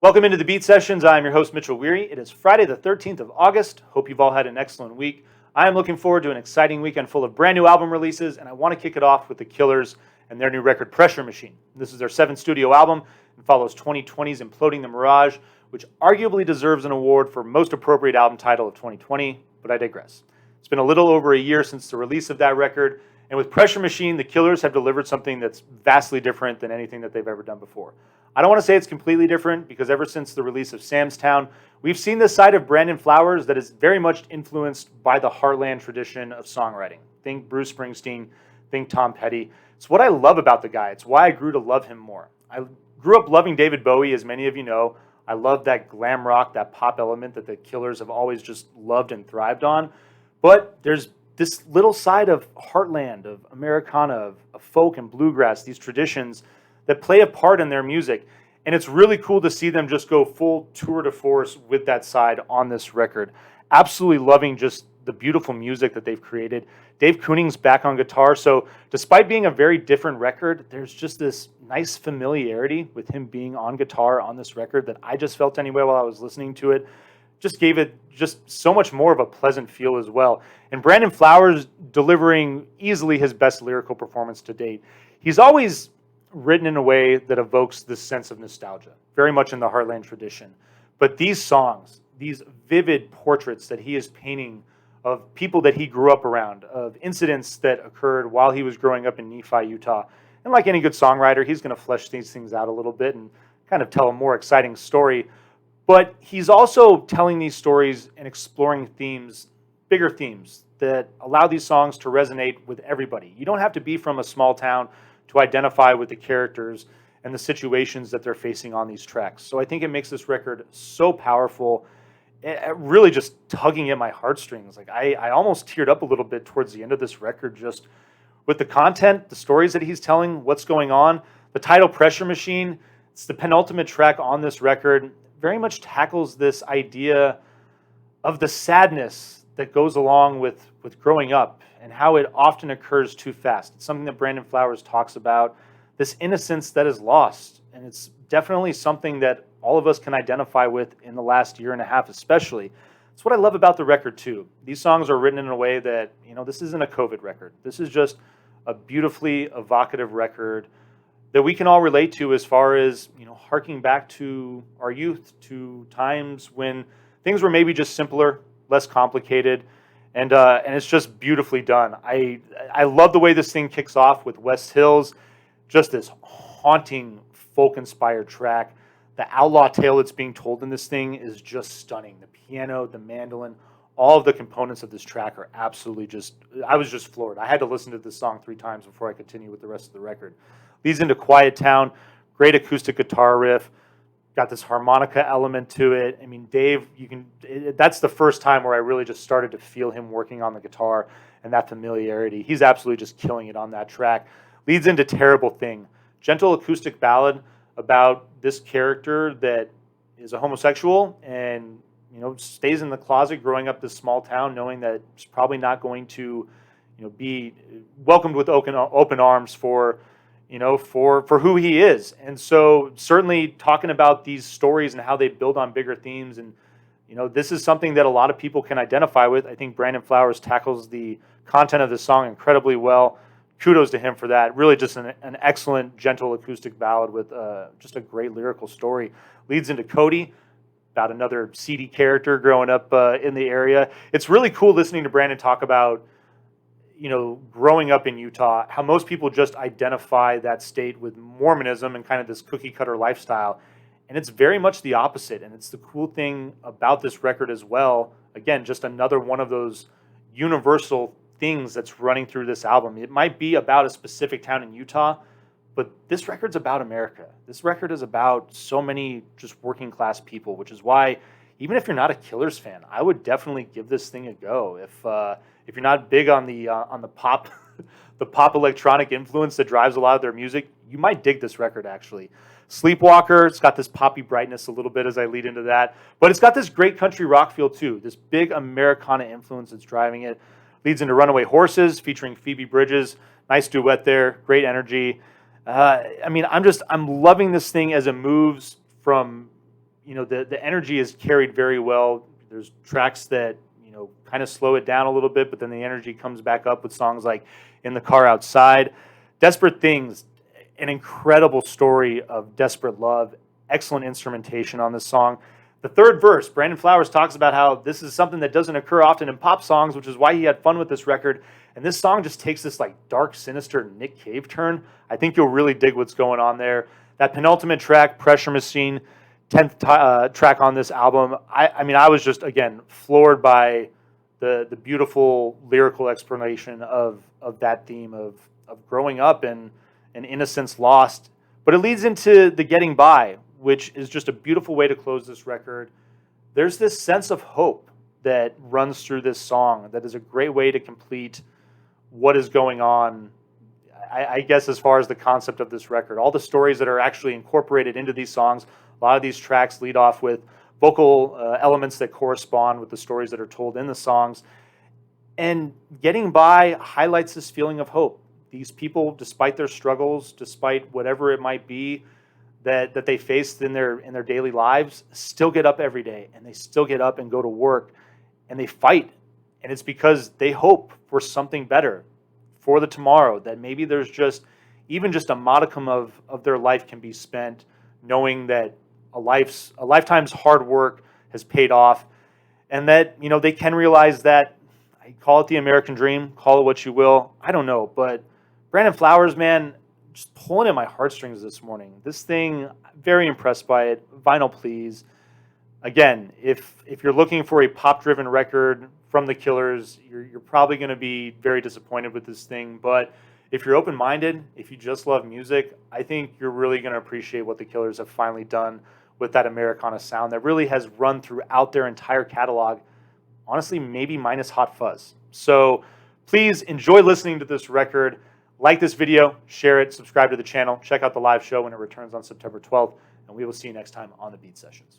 Welcome into the Beat Sessions. I'm your host, Mitchell Weary. It is Friday, the 13th of August. Hope you've all had an excellent week. I am looking forward to an exciting weekend full of brand new album releases, and I want to kick it off with the Killers and their new record, Pressure Machine. This is their seventh studio album and follows 2020's Imploding the Mirage, which arguably deserves an award for most appropriate album title of 2020, but I digress. It's been a little over a year since the release of that record, and with Pressure Machine, the Killers have delivered something that's vastly different than anything that they've ever done before. I don't want to say it's completely different because ever since the release of Sam's Town, we've seen this side of Brandon Flowers that is very much influenced by the heartland tradition of songwriting. Think Bruce Springsteen, think Tom Petty. It's what I love about the guy. It's why I grew to love him more. I grew up loving David Bowie, as many of you know. I love that glam rock, that pop element that the Killers have always just loved and thrived on. But there's this little side of heartland, of Americana, of folk and bluegrass, these traditions that play a part in their music. And it's really cool to see them just go full tour de force with that side on this record. Absolutely loving just the beautiful music that they've created. Dave Koenig's back on guitar, so despite being a very different record, there's just this nice familiarity with him being on guitar on this record that I just felt anyway while I was listening to it. Just gave it just so much more of a pleasant feel as well. And Brandon Flowers delivering easily his best lyrical performance to date. He's always written in a way that evokes this sense of nostalgia, very much in the Heartland tradition. But these songs, these vivid portraits that he is painting of people that he grew up around, of incidents that occurred while he was growing up in Nephi, Utah. And like any good songwriter, he's going to flesh these things out a little bit and kind of tell a more exciting story. But he's also telling these stories and exploring themes, bigger themes, that allow these songs to resonate with everybody. You don't have to be from a small town to identify with the characters and the situations that they're facing on these tracks. So I think it makes this record so powerful, really just tugging at my heartstrings. Like I almost teared up a little bit towards the end of this record, just with the content, the stories that he's telling, what's going on. The title, Pressure Machine, it's the penultimate track on this record, very much tackles this idea of the sadness that goes along with growing up and how it often occurs too fast. It's something that Brandon Flowers talks about, this innocence that is lost. And it's definitely something that all of us can identify with in the last year and a half especially. It's what I love about the record too. These songs are written in a way that, this isn't a COVID record. This is just a beautifully evocative record that we can all relate to as far as, harking back to our youth, to times when things were maybe just simpler, less complicated, and it's just beautifully done. I love the way this thing kicks off with West Hills, just this haunting folk-inspired track. The outlaw tale that's being told in this thing is just stunning. The piano, the mandolin, all of the components of this track are absolutely I was just floored. I had to listen to this song 3 times before I continue with the rest of the record. Leads into Quiet Town, great acoustic guitar riff, got this harmonica element to it. I mean, Dave, that's the first time where I really just started to feel him working on the guitar and that familiarity. He's absolutely just killing it on that track. Leads into Terrible Thing, gentle acoustic ballad about this character that is a homosexual and, stays in the closet growing up this small town, knowing that it's probably not going to, be welcomed with open arms for who he is. And so certainly talking about these stories and how they build on bigger themes. And, this is something that a lot of people can identify with. I think Brandon Flowers tackles the content of the song incredibly well. Kudos to him for that. Really just an excellent, gentle acoustic ballad with just a great lyrical story. Leads into Cody, about another seedy character growing up in the area. It's really cool listening to Brandon talk about growing up in Utah, how most people just identify that state with Mormonism and kind of this cookie cutter lifestyle. And it's very much the opposite. And it's the cool thing about this record as well. Again, just another one of those universal things that's running through this album. It might be about a specific town in Utah, but this record's about America. This record is about so many just working class people, which is why even if you're not a Killers fan, I would definitely give this thing a go. If you're not big on the pop, the pop electronic influence that drives a lot of their music, you might dig this record actually. Sleepwalker, it's got this poppy brightness a little bit as I lead into that, but it's got this great country rock feel too. This big Americana influence that's driving it. Leads into Runaway Horses featuring Phoebe Bridgers. Nice duet there, great energy. I'm loving this thing as it moves from the energy is carried very well. There's tracks that kind of slow it down a little bit, but then the energy comes back up with songs like In the Car Outside. Desperate Things, an incredible story of desperate love. Excellent instrumentation on this song. The third verse, Brandon Flowers talks about how this is something that doesn't occur often in pop songs, which is why he had fun with this record. And this song just takes this like dark, sinister Nick Cave turn. I think you'll really dig what's going on there. That penultimate track, Pressure Machine, 10th track on this album. I mean, I was just, again, floored by the beautiful lyrical explanation of that theme of growing up and innocence lost. But it leads into the Getting By, which is just a beautiful way to close this record. There's this sense of hope that runs through this song that is a great way to complete what is going on, I guess, as far as the concept of this record. All the stories that are actually incorporated into these songs, a lot of these tracks lead off with vocal elements that correspond with the stories that are told in the songs. And Getting By highlights this feeling of hope. These people, despite their struggles, despite whatever it might be that they faced in their daily lives, still get up every day, and they still get up and go to work, and they fight. And it's because they hope for something better, for the tomorrow, that maybe there's even just a modicum of their life can be spent knowing that a lifetime's hard work has paid off, and that they can realize that. I call it the American dream, call it what you will, I don't know, but Brandon Flowers, man, just pulling at my heartstrings this morning. This thing, very impressed by it. Vinyl, please. Again, if you're looking for a pop-driven record from the Killers, you're probably going to be very disappointed with this thing. But if you're open-minded, if you just love music, I think you're really going to appreciate what the Killers have finally done with that Americana sound that really has run throughout their entire catalog. Honestly, maybe minus Hot Fuzz. So please enjoy listening to this record. Like this video, share it, subscribe to the channel, check out the live show when it returns on September 12th, and we will see you next time on the Beat Sessions.